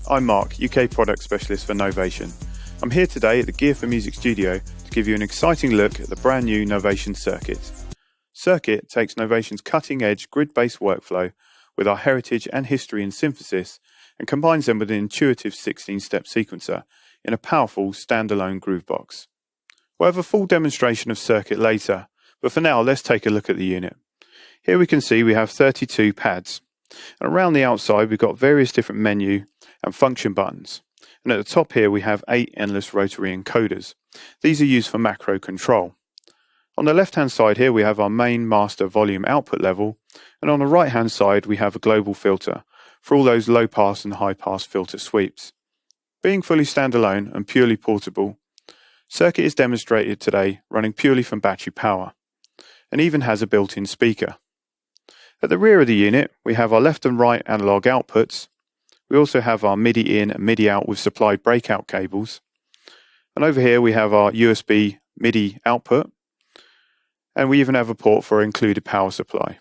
I'm Mark, UK Product Specialist for Novation. I'm here today at the Gear for Music studio to give you an exciting look at the brand new Novation Circuit. Circuit takes Novation's cutting-edge grid-based workflow with our heritage and history in synthesis and combines them with an intuitive 16-step sequencer in a powerful standalone Groovebox. We'll have a full demonstration of Circuit later, but for now let's take a look at the unit. Here we can see we have 32 pads. And around the outside we've got various different menu and function buttons. And at the top here we have 8 endless rotary encoders. These are used for macro control. On the left hand side here we have our main master volume output level, and on the right hand side we have a global filter for all those low pass and high pass filter sweeps. Being fully standalone and purely portable, Circuit is demonstrated today running purely from battery power, and even has a built-in speaker. At the rear of the unit, we have our left and right analog outputs. We also have our MIDI in and MIDI out with supplied breakout cables. And over here we have our USB MIDI output. And we even have a port for included power supply.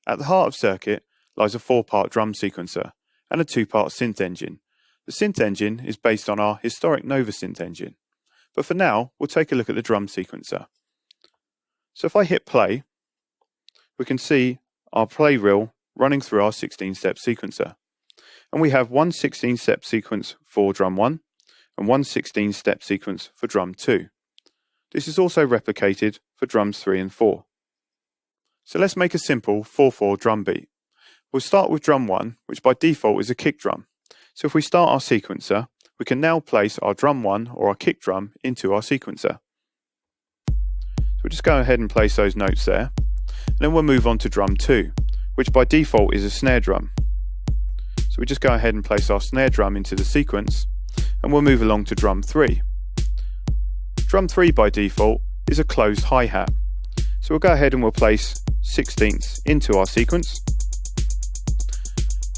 At the heart of Circuit lies a 4-part drum sequencer and a 2-part synth engine. The synth engine is based on our historic Novasynth engine. But for now, we'll take a look at the drum sequencer. So if I hit play, we can see our play reel running through our 16-step sequencer. And we have one 16-step sequence for drum 1 and one 16-step sequence for drum 2. This is also replicated for drums 3 and 4. So let's make a simple 4/4 drum beat. We'll start with drum 1, which by default is a kick drum. So if we start our sequencer, we can now place our drum 1 or our kick drum into our sequencer. So we'll just go ahead and place those notes there. And then we'll move on to drum 2, which by default is a snare drum. So we just go ahead and place our snare drum into the sequence, and we'll move along to drum 3. Drum 3 by default is a closed hi-hat. So we'll go ahead and we'll place 16ths into our sequence.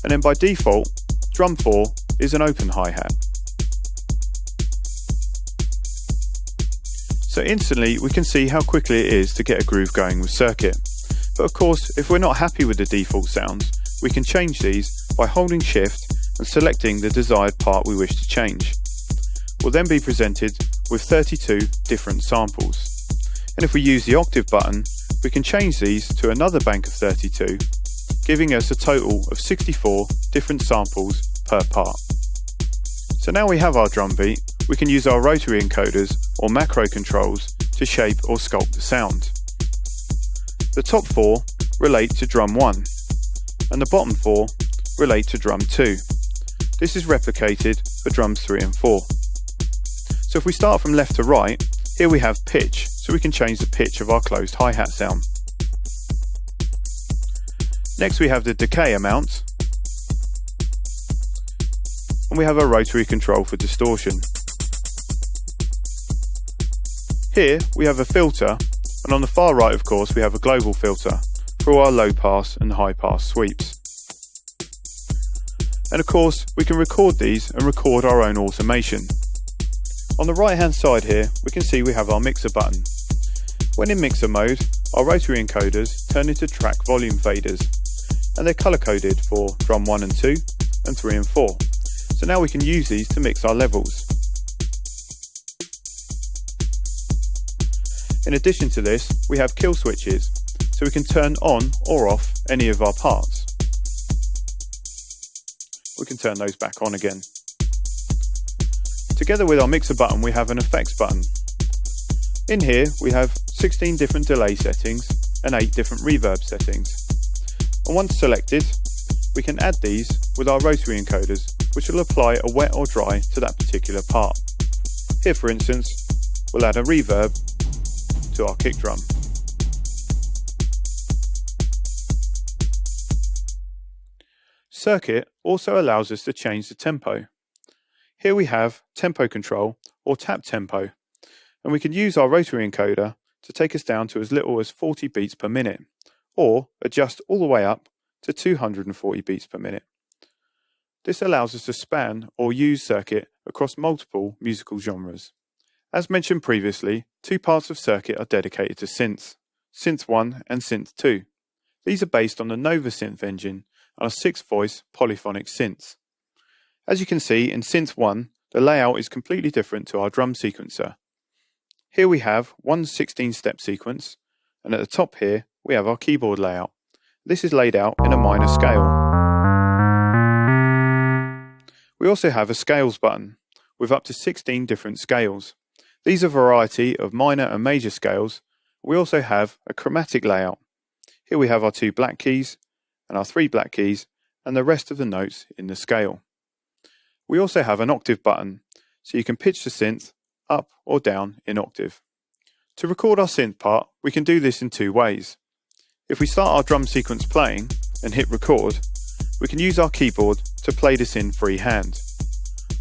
And then by default, drum 4 is an open hi-hat. So instantly we can see how quickly it is to get a groove going with Circuit. But of course, if we're not happy with the default sounds, we can change these by holding Shift and selecting the desired part we wish to change. We'll then be presented with 32 different samples. And if we use the octave button, we can change these to another bank of 32, giving us a total of 64 different samples per part. So now we have our drum beat, we can use our rotary encoders or macro controls to shape or sculpt the sound. The top 4 relate to drum 1, and the bottom 4 relate to drum 2. This is replicated for drums 3 and 4. So if we start from left to right, here we have pitch, so we can change the pitch of our closed hi-hat sound. Next we have the decay amount, and we have a rotary control for distortion. Here we have a filter, and on the far right of course we have a global filter for all our low pass and high pass sweeps. And of course we can record these and record our own automation. On the right hand side here we can see we have our mixer button. When in mixer mode, our rotary encoders turn into track volume faders, and they're color coded for drum 1 and 2 and 3 and 4. So now we can use these to mix our levels. In addition to this, we have kill switches, so we can turn on or off any of our parts. We can turn those back on again. Together with our mixer button we have an effects button. In here we have 16 different delay settings and 8 different reverb settings. And once selected, we can add these with our rotary encoders, which will apply a wet or dry to that particular part. Here for instance, we'll add a reverb to our kick drum. Circuit also allows us to change the tempo. Here we have tempo control or tap tempo, and we can use our rotary encoder to take us down to as little as 40 beats per minute, or adjust all the way up to 240 beats per minute. This allows us to span or use Circuit across multiple musical genres. As mentioned previously, 2 parts of Circuit are dedicated to synths, Synth 1 and Synth 2. These are based on the Novasynth engine and are 6-voice polyphonic synths. As you can see in Synth 1, the layout is completely different to our drum sequencer. Here we have one 16-step sequence, and at the top here we have our keyboard layout. This is laid out in a minor scale. We also have a scales button with up to 16 different scales. These are a variety of minor and major scales. We also have a chromatic layout. Here we have our 2 black keys and our 3 black keys and the rest of the notes in the scale. We also have an octave button, so you can pitch the synth up or down in octave. To record our synth part, we can do this in 2 ways. If we start our drum sequence playing and hit record, we can use our keyboard to play this in freehand.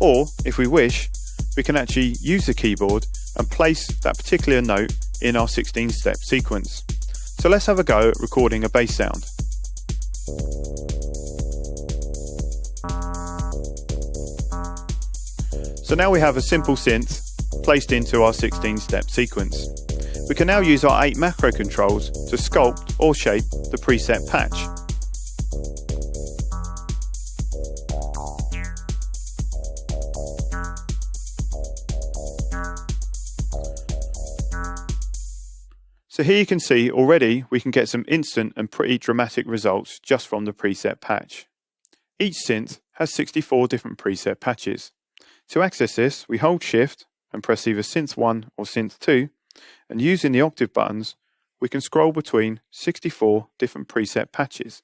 Or, if we wish, we can actually use the keyboard and place that particular note in our 16-step sequence. So let's have a go at recording a bass sound. So now we have a simple synth placed into our 16-step sequence. We can now use our 8 macro controls to sculpt or shape the preset patch. So here you can see already we can get some instant and pretty dramatic results just from the preset patch. Each synth has 64 different preset patches. To access this, we hold Shift and press either Synth 1 or Synth 2, and using the octave buttons, we can scroll between 64 different preset patches.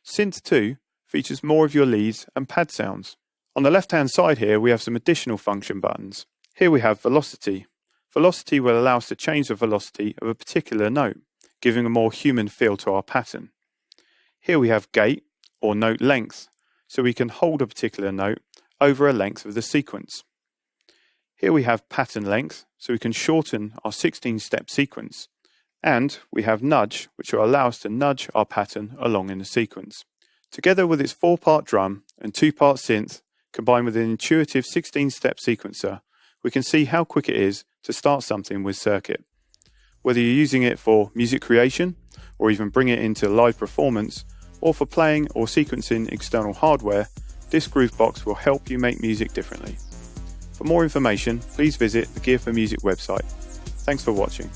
Synth 2 features more of your leads and pad sounds. On the left-hand side here, we have some additional function buttons. Here we have Velocity. Velocity will allow us to change the velocity of a particular note, giving a more human feel to our pattern. Here we have Gate, or note length, so we can hold a particular note over a length of the sequence. Here we have pattern length, so we can shorten our 16-step sequence. And we have nudge, which will allow us to nudge our pattern along in the sequence. Together with its 4-part drum and 2-part synth, combined with an intuitive 16-step sequencer, we can see how quick it is to start something with Circuit. Whether you're using it for music creation, or even bring it into live performance, or for playing or sequencing external hardware, this Groovebox will help you make music differently. For more information, please visit the Gear for Music website. Thanks for watching.